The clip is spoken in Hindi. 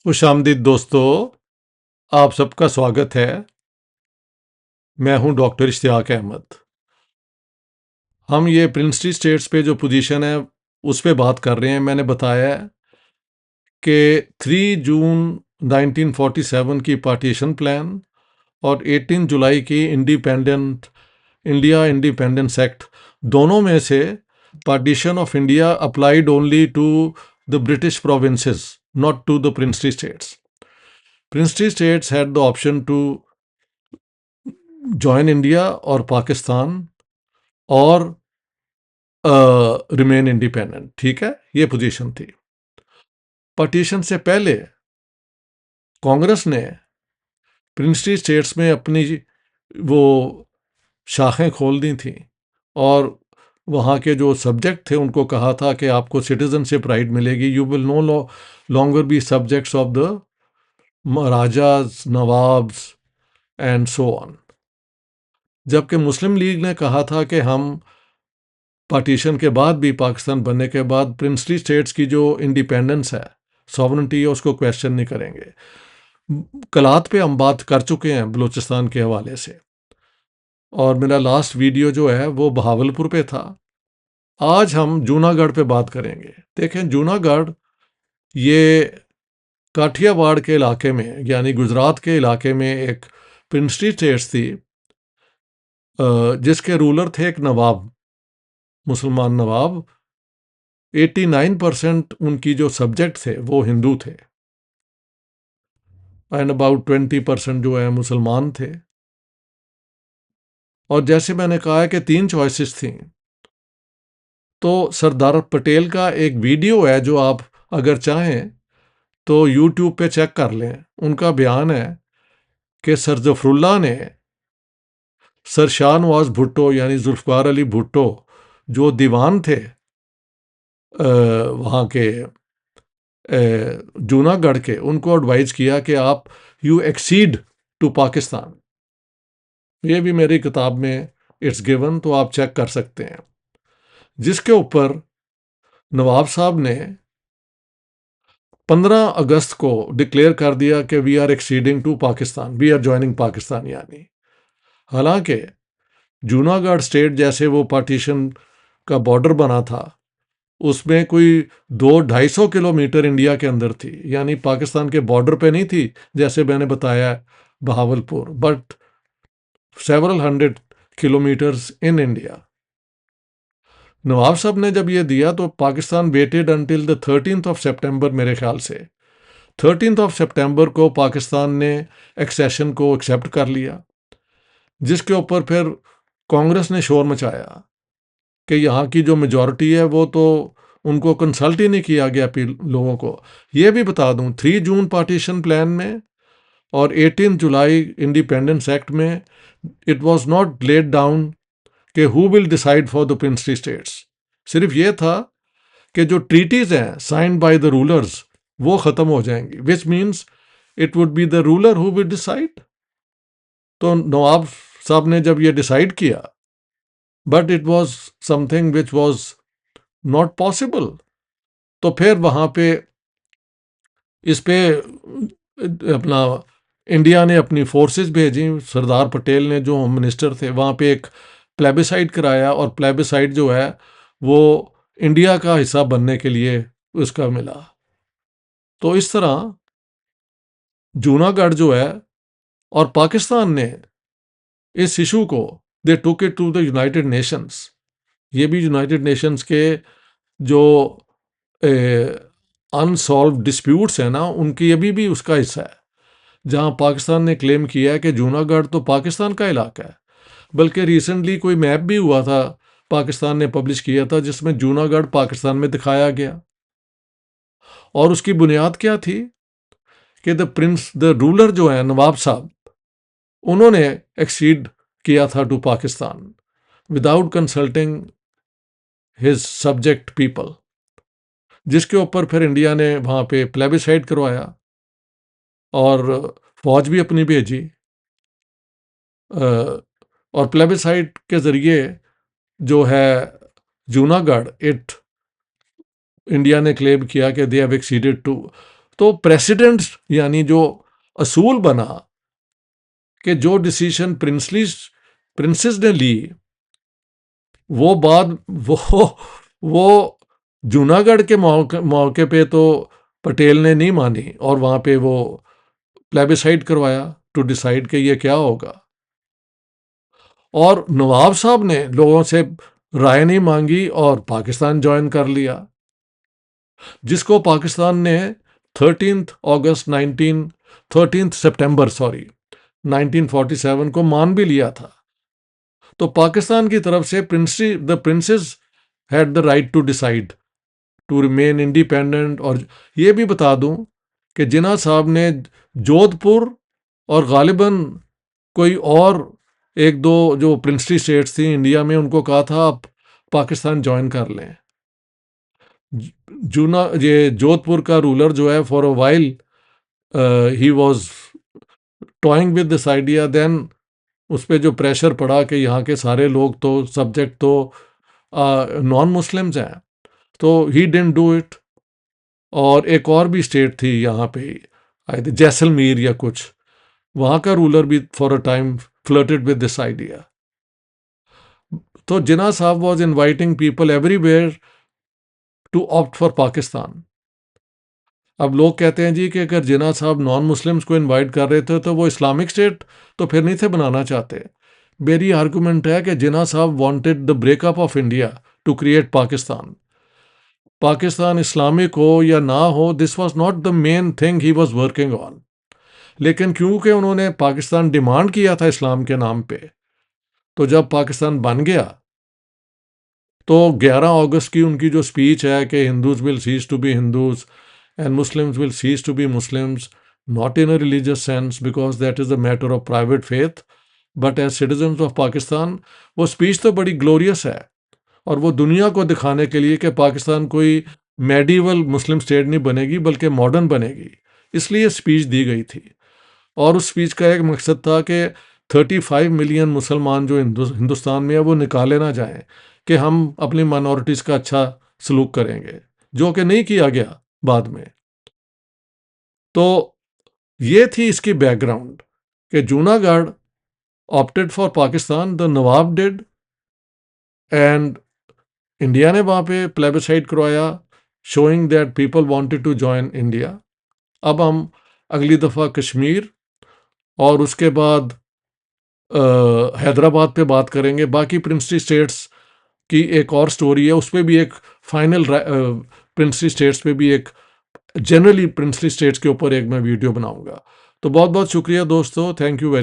खुशामदीद दोस्तों, आप सबका स्वागत है। मैं हूं डॉक्टर इश्तियाक अहमद। हम ये प्रिंसली स्टेट्स पे जो पोजीशन है उस पे बात कर रहे हैं। मैंने बताया है कि 3 जून 1947 की पार्टीशन प्लान और 18 जुलाई की इंडिया इंडिपेंडेंस एक्ट, दोनों में से partition of India applied only to the British provinces, not to the princely states. Princely states had the option to join India और पाकिस्तान और रिमेन इंडिपेंडेंट. ठीक है, ये पोजीशन थी. पार्टीशन से पहले कांग्रेस ने प्रिंसली स्टेट्स में अपनी वो शाखें खोल दी थी और वहाँ के जो सब्जेक्ट थे उनको कहा था कि आपको सिटीजनशिप राइट मिलेगी. You will no longer be subjects of the maharajas, nawabs and so on. जबकि मुस्लिम लीग ने कहा था कि हम पार्टीशन के बाद भी, पाकिस्तान बनने के बाद, प्रिंसली स्टेट्स की जो इंडिपेंडेंस है, सॉवरेंटी है, उसको क्वेश्चन नहीं करेंगे. कलात पे हम बात कर चुके हैं बलूचिस्तान के हवाले से, और मेरा लास्ट वीडियो जो है वो बहावलपुर पे था. आज हम जूनागढ़ पे बात करेंगे. देखें, जूनागढ़ ये काठियावाड़ के इलाके में, यानी गुजरात के इलाके में एक प्रिंसली स्टेट्स थी जिसके रूलर थे एक नवाब, मुसलमान नवाब. 89% उनकी जो सब्जेक्ट थे वो हिंदू थे एंड अबाउट 20% जो है मुसलमान थे. और जैसे मैंने कहा है कि 3 चॉइसेस थी, तो सरदार पटेल का एक वीडियो है जो आप अगर चाहें तो यूट्यूब पे चेक कर लें. उनका बयान है कि सर जफरुल्ला ने सर शाह नवाज भुट्टो यानी जुल्फ़िकार अली भुट्टो जो दीवान थे वहाँ के जूनागढ़ के, उनको एडवाइज किया कि आप यू एक्सीड टू पाकिस्तान. ये भी मेरी किताब में इट्स गिवन, तो आप चेक कर सकते हैं. जिसके ऊपर नवाब साहब ने 15 अगस्त को डिक्लेयर कर दिया कि we are acceding to Pakistan, we are joining Pakistan. यानी हालांकि जूनागढ़ स्टेट जैसे वो पार्टीशन का बॉर्डर बना था, उसमें कोई 200-250 किलोमीटर इंडिया के अंदर थी, यानी पाकिस्तान के बॉर्डर पे नहीं थी जैसे मैंने बताया Bahawalpur, but several 100 kilometres in India. Nawab Sahab ने जब ये दिया तो Pakistan waited until the 13th of सितंबर, मेरे ख्याल से 13th ऑफ सितंबर को पाकिस्तान ने एक्सेशन को एक्सेप्ट कर लिया. जिसके ऊपर फिर कांग्रेस ने शोर मचाया कि यहाँ की जो मेजॉरिटी है वो तो उनको कंसल्ट ही नहीं किया गया लोगों को. ये भी बता दूं, 3 जून पार्टीशन प्लान में और 18 जुलाई इंडिपेंडेंस एक्ट में it was not laid down कि who will decide for the princely states. सिर्फ ये था कि जो ट्रीटीज हैं साइंड बाय द रूलर्स वो ख़त्म हो जाएंगी, which means it would be the ruler who will decide. तो नवाब साहब ने जब ये डिसाइड किया, but it was something which was not possible, तो फिर वहाँ पे इस पे अपना इंडिया ने अपनी फोर्सेस भेजी. सरदार पटेल ने, जो होम मिनिस्टर थे, वहाँ पे एक प्लेबिसाइड कराया और प्लेबिसाइड जो है वो इंडिया का हिस्सा बनने के लिए उसका मिला. तो इस तरह जूनागढ़ जो है, और पाकिस्तान ने इस इशू को they took it to the United Nations. ये भी यूनाइटेड नेशंस के जो अनसॉल्व डिस्प्यूट्स हैं ना, उनकी अभी भी उसका हिस्सा है, जहां पाकिस्तान ने क्लेम किया है कि जूनागढ़ तो पाकिस्तान का इलाका है. बल्कि रिसेंटली कोई मैप भी हुआ था, पाकिस्तान ने पब्लिश किया था, जिसमें जूनागढ़ पाकिस्तान में दिखाया गया. और उसकी बुनियाद क्या थी कि द रूलर जो है नवाब साहब, उन्होंने एक्सीड किया था to Pakistan without consulting his subject people. जिसके ऊपर फिर इंडिया ने वहाँ पे प्लेबिसाइड करवाया और फौज भी अपनी भेजी, और प्लेबिसाइड के ज़रिए जो है जूनागढ़, इंडिया ने क्लेम किया कि दे हैव एक्सीडेड टू. तो प्रेसिडेंट यानी जो असूल बना कि जो डिसीजन प्रिंसेस ने ली, वो बाद वो जूनागढ़ के मौके पे तो पटेल ने नहीं मानी और वहां पे वो प्लेबिसाइड करवाया टू डिसाइड कि ये क्या होगा। और नवाब साहब ने लोगों से राय नहीं मांगी और पाकिस्तान ज्वाइन कर लिया, जिसको पाकिस्तान ने 13 सितंबर 1947 को मान भी लिया था। तो पाकिस्तान की तरफ से princes had the right to decide to remain independent. और ये भी बता दूं कि जिन्ना साहब ने जोधपुर और गालिबन कोई और एक दो जो प्रिंसली स्टेट्स थी इंडिया में, उनको कहा था आप पाकिस्तान ज्वाइन कर लें। ये जोधपुर का रूलर जो है, for a while he was toying with this idea, then उस पर जो प्रेशर पड़ा कि यहाँ के सारे लोग तो सब्जेक्ट तो नॉन मुस्लिम्स हैं, तो ही डिडंट डू इट। और एक और भी स्टेट थी यहाँ पे, जैसलमेर या कुछ, वहाँ का रूलर भी for a time flirted with this idea. तो Jinnah sahab was inviting people everywhere to opt for Pakistan. अब लोग कहते हैं जी कि अगर जिन्ना साहब नॉन मुस्लिम्स को इनवाइट कर रहे थे तो वो इस्लामिक स्टेट तो फिर नहीं थे बनाना चाहते। मेरी आर्गुमेंट है कि Jinnah sahab wanted the breakup of India to create Pakistan. Pakistan Islamic हो या ना हो, this was not the main thing he was working on. लेकिन क्योंकि उन्होंने पाकिस्तान डिमांड किया था इस्लाम के नाम पे, तो जब पाकिस्तान बन गया तो 11 अगस्त की उनकी जो स्पीच है कि Hindus will cease to be Hindus and Muslims will cease to be Muslims, not in a religious sense because that is a matter of private faith, but as citizens of Pakistan, वो स्पीच तो बड़ी ग्लोरियस है और वो दुनिया को दिखाने के लिए कि पाकिस्तान कोई मेडिवल मुस्लिम स्टेट नहीं बनेगी बल्कि मॉडर्न बनेगी, इसलिए स्पीच दी गई थी। और उस स्पीच का एक मकसद था कि 35 मिलियन मुसलमान जो हिंदुस्तान में है वो निकाले ना जाएं, कि हम अपनी माइनॉरिटीज़ का अच्छा सलूक करेंगे, जो कि नहीं किया गया बाद में। तो ये थी इसकी बैकग्राउंड कि Junagadh opted for Pakistan, the nawab did, and India ने वहाँ पे प्लेबिसाइड करवाया showing that people wanted to join India. अब हम अगली दफ़ा कश्मीर और उसके बाद हैदराबाद पे बात करेंगे। बाकी प्रिंसली स्टेट्स की एक और स्टोरी है, उस पर भी एक फाइनल प्रिंसली स्टेट्स पे भी एक जनरली प्रिंसली स्टेट्स के ऊपर एक मैं वीडियो बनाऊंगा। तो बहुत बहुत शुक्रिया दोस्तों, थैंक यू वेरी